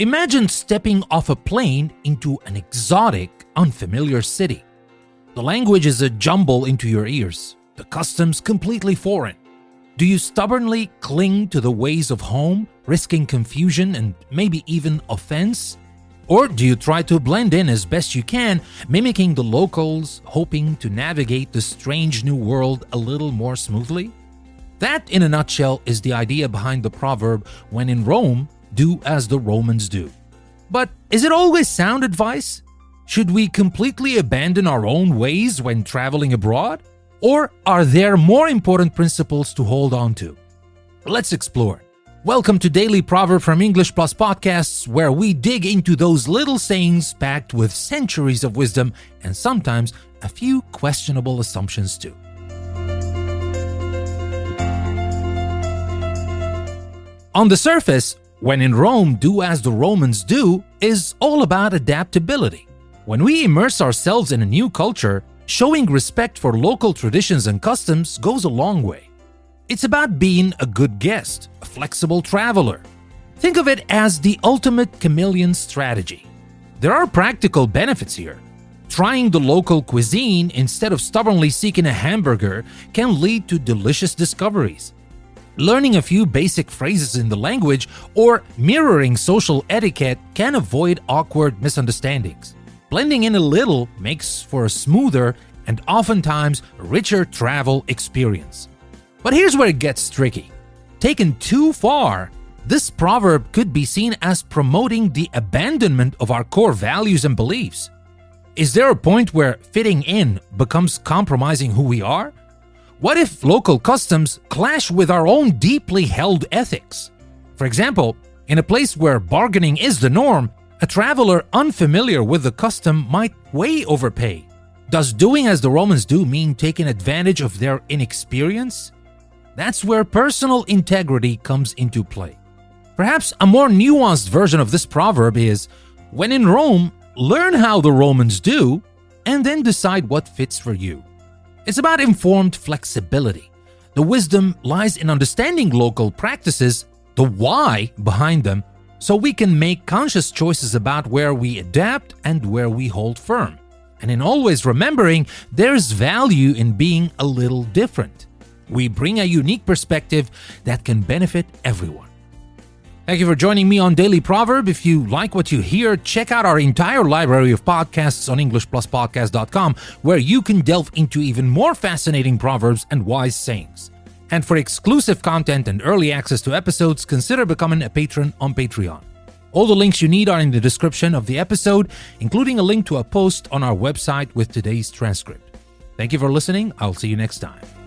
Imagine stepping off a plane into an exotic, unfamiliar city. The language is a jumble into your ears, the customs completely foreign. Do you stubbornly cling to the ways of home, risking confusion and maybe even offense? Or do you try to blend in as best you can, mimicking the locals, hoping to navigate the strange new world a little more smoothly? That, in a nutshell, is the idea behind the proverb, "When in Rome, do as the Romans do." But is it always sound advice? Should we completely abandon our own ways when traveling abroad? Or are there more important principles to hold on to? Let's explore. Welcome to Daily Proverb from English Plus Podcasts, where we dig into those little sayings packed with centuries of wisdom and sometimes a few questionable assumptions too. On the surface, "When in Rome, do as the Romans do" is all about adaptability. When we immerse ourselves in a new culture, showing respect for local traditions and customs goes a long way. It's about being a good guest, a flexible traveler. Think of it as the ultimate chameleon strategy. There are practical benefits here. Trying the local cuisine instead of stubbornly seeking a hamburger can lead to delicious discoveries. Learning a few basic phrases in the language or mirroring social etiquette can avoid awkward misunderstandings. Blending in a little makes for a smoother and oftentimes richer travel experience. But here's where it gets tricky. Taken too far, this proverb could be seen as promoting the abandonment of our core values and beliefs. Is there a point where fitting in becomes compromising who we are? What if local customs clash with our own deeply held ethics? For example, in a place where bargaining is the norm, a traveler unfamiliar with the custom might way overpay. Does doing as the Romans do mean taking advantage of their inexperience? That's where personal integrity comes into play. Perhaps a more nuanced version of this proverb is, "When in Rome, learn how the Romans do, and then decide what fits for you." It's about informed flexibility. The wisdom lies in understanding local practices, the why behind them, so we can make conscious choices about where we adapt and where we hold firm. And in always remembering there's value in being a little different. We bring a unique perspective that can benefit everyone. Thank you for joining me on Daily Proverb. If you like what you hear, check out our entire library of podcasts on EnglishPlusPodcast.com, where you can delve into even more fascinating proverbs and wise sayings. And for exclusive content and early access to episodes, consider becoming a patron on Patreon. All the links you need are in the description of the episode, including a link to a post on our website with today's transcript. Thank you for listening. I'll see you next time.